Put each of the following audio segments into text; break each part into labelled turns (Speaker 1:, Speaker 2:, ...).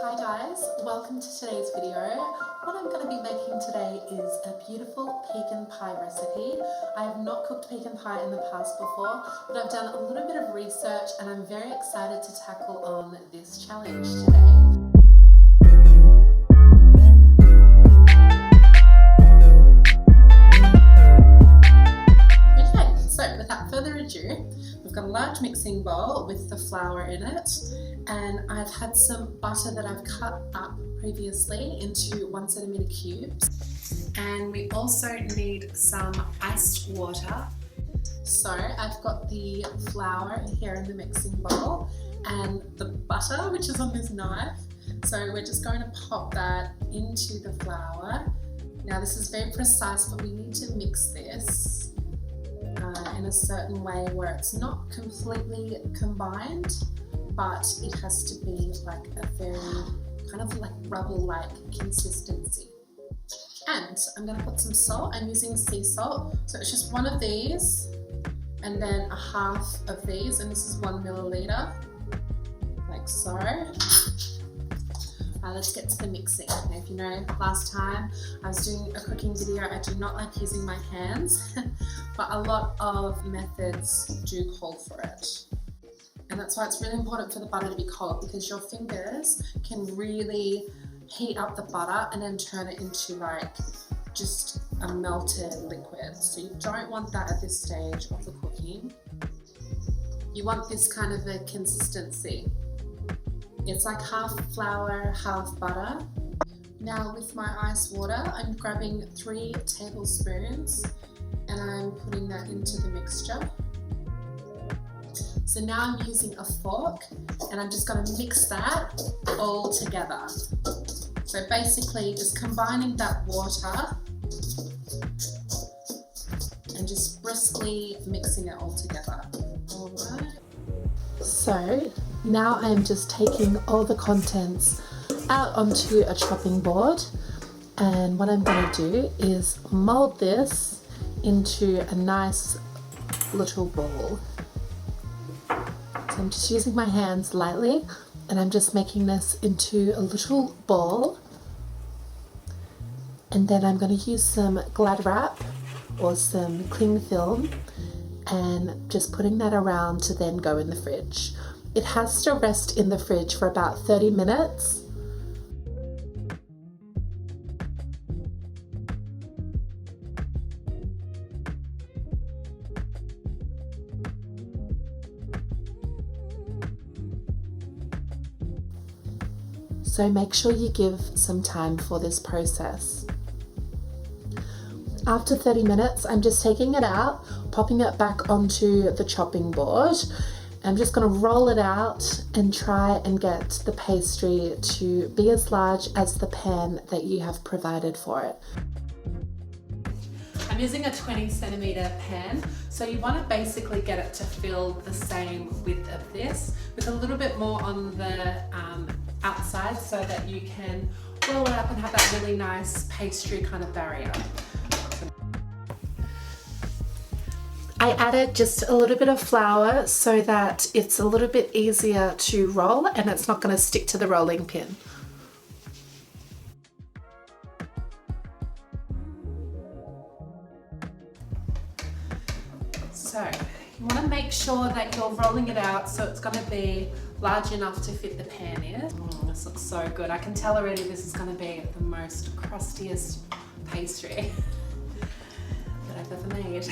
Speaker 1: Hi guys, welcome to today's video. What I'm going to be making today is a beautiful pecan pie recipe. I have not cooked pecan pie in the past before, but I've done a little bit of research and I'm very excited to tackle on this challenge today. Without further ado, we've got a large mixing bowl with the flour in it, and I've had some butter that I've cut up previously into 1 centimeter cubes, and we also need some iced water. So I've got the flour here in the mixing bowl and the butter, which is on this knife. So we're just going to pop that into the flour. Now this is very precise, but we need to mix this in a certain way where it's not completely combined, but it has to be like a very kind of like rubble-like consistency. And I'm going to put some salt. I'm using sea salt, so it's just one of these and then a half of these, and this is 1 milliliter, like so. Let's get to the mixing. Now, if you know, last time I was doing a cooking video, I do not like using my hands, but a lot of methods do call for it. And that's why it's really important for the butter to be cold, because your fingers can really heat up the butter and then turn it into like just a melted liquid. So you don't want that at this stage of the cooking. You want this kind of a consistency. It's like half flour, half butter. Now with my ice water, I'm grabbing 3 tablespoons and I'm putting that into the mixture. So now I'm using a fork and I'm just going to mix that all together. So basically just combining that water and just briskly mixing it all together. All right. So now I'm just taking all the contents out onto a chopping board, and what I'm going to do is mold this into a nice little ball. So I'm just using my hands lightly and I'm just making this into a little ball, and then I'm going to use some Glad wrap or some cling film and just putting that around to then go in the fridge. It has to rest in the fridge for about 30 minutes. So make sure you give some time for this process. After 30 minutes, I'm just taking it out, popping it back onto the chopping board. I'm just going to roll it out and try and get the pastry to be as large as the pan that you have provided for it. I'm using a 20 centimeter pan, so you want to basically get it to fill the same width of this, with a little bit more on the outside so that you can roll it up and have that really nice pastry kind of barrier. I added just a little bit of flour so that it's a little bit easier to roll and it's not going to stick to the rolling pin. So you want to make sure that you're rolling it out so it's going to be large enough to fit the pan in. This looks so good. I can tell already this is going to be the most crustiest pastry that I've ever made.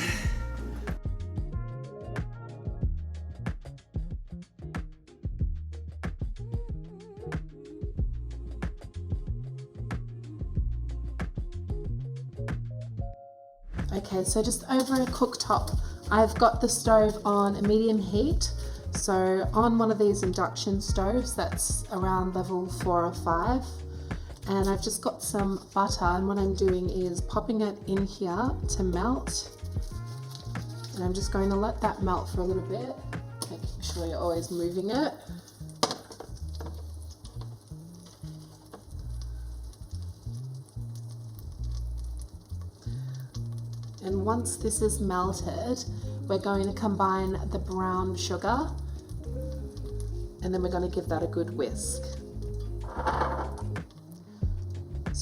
Speaker 1: Okay, so just over a cooktop, I've got the stove on a medium heat. So on one of these induction stoves that's around level 4 or 5. And I've just got some butter, and what I'm doing is popping it in here to melt. And I'm just going to let that melt for a little bit, making sure you're always moving it. And once this is melted, we're going to combine the brown sugar, and then we're going to give that a good whisk.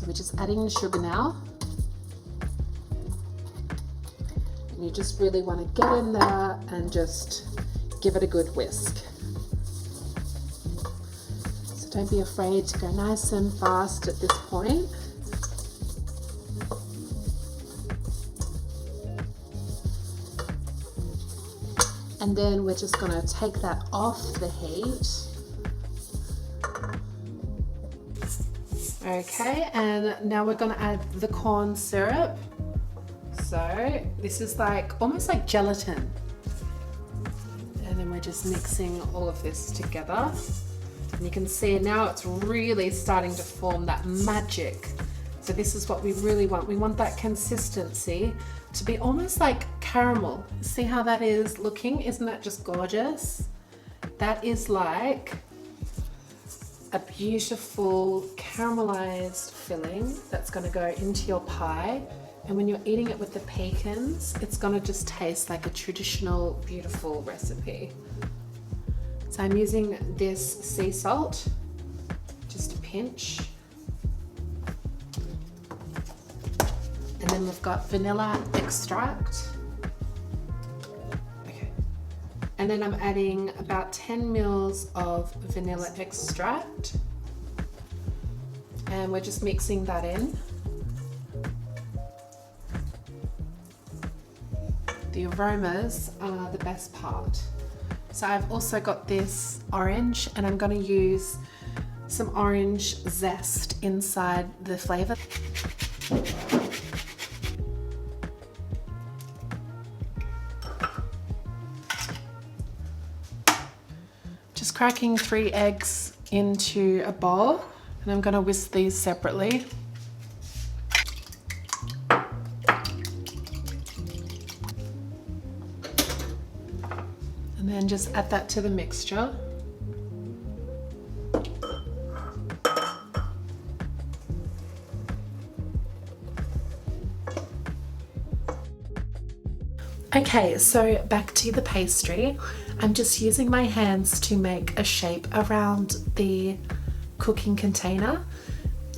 Speaker 1: So we're just adding the sugar now. And you just really want to get in there and just give it a good whisk. So don't be afraid to go nice and fast at this point. And then we're just going to take that off the heat. Okay, and now we're going to add the corn syrup. So this is like almost like gelatin. And then we're just mixing all of this together. And you can see now it's really starting to form that magic. So this is what we really want. We want that consistency to be almost like caramel. See how that is looking? Isn't that just gorgeous? That is like a beautiful caramelized filling that's going to go into your pie. And when you're eating it with the pecans, it's going to just taste like a traditional, beautiful recipe. So I'm using this sea salt, just a pinch. And then we've got vanilla extract. Okay. And then I'm adding about 10 mils of vanilla extract. And we're just mixing that in. The aromas are the best part. So I've also got this orange, and I'm going to use some orange zest inside the flavor. Just cracking 3 eggs into a bowl, and I'm going to whisk these separately. And then just add that to the mixture. Okay, so back to the pastry. I'm just using my hands to make a shape around the cooking container,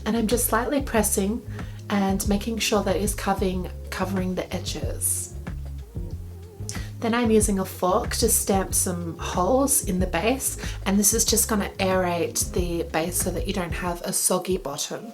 Speaker 1: and I'm just slightly pressing and making sure that it's covering the edges. Then I'm using a fork to stamp some holes in the base, and this is just going to aerate the base so that you don't have a soggy bottom.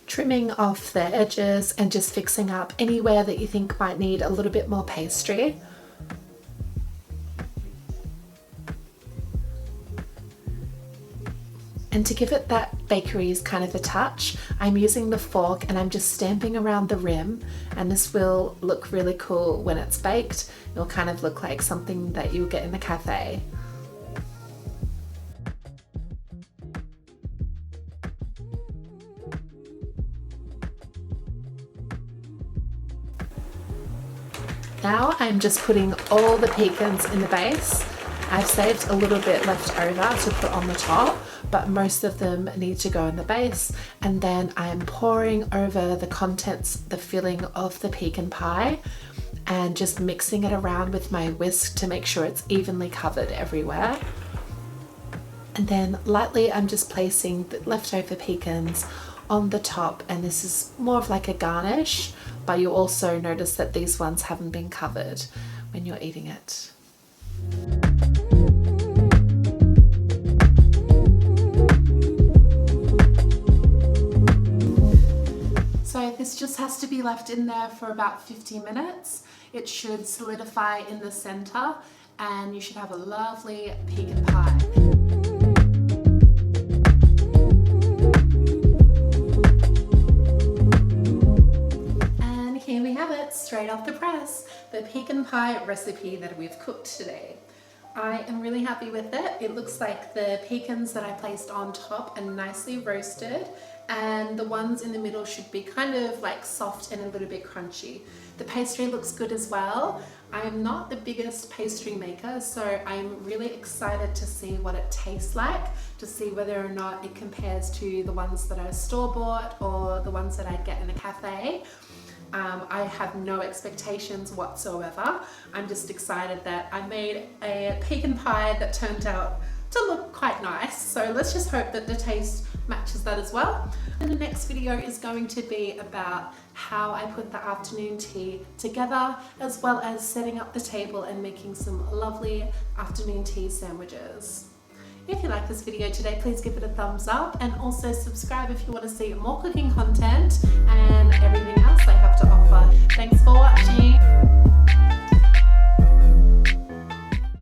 Speaker 1: Trimming off the edges and just fixing up anywhere that you think might need a little bit more pastry. And to give it that bakery's kind of a touch, I'm using the fork and I'm just stamping around the rim, and this will look really cool when it's baked. It'll kind of look like something that you'll get in the cafe. Now I'm just putting all the pecans in the base. I've saved a little bit left over to put on the top, but most of them need to go in the base. And then I'm pouring over the contents, the filling of the pecan pie, and just mixing it around with my whisk to make sure it's evenly covered everywhere. And then lightly I'm just placing the leftover pecans on the top, and this is more of like a garnish, but you'll also notice that these ones haven't been covered when you're eating it. So this just has to be left in there for about 15 minutes. It should solidify in the center, and you should have a lovely pecan pie. Here we have it, straight off the press, the pecan pie recipe that we've cooked today. I am really happy with it. It looks like the pecans that I placed on top are nicely roasted, and the ones in the middle should be kind of like soft and a little bit crunchy. The pastry looks good as well. I am not the biggest pastry maker, so I'm really excited to see what it tastes like, to see whether or not it compares to the ones that are store-bought or the ones that I get in a cafe. I have no expectations whatsoever. I'm just excited that I made a pecan pie that turned out to look quite nice. So let's just hope that the taste matches that as well. And the next video is going to be about how I put the afternoon tea together, as well as setting up the table and making some lovely afternoon tea sandwiches. If you like this video today, please give it a thumbs up and also subscribe if you want to see more cooking content and everything else I have to offer. Thanks for watching.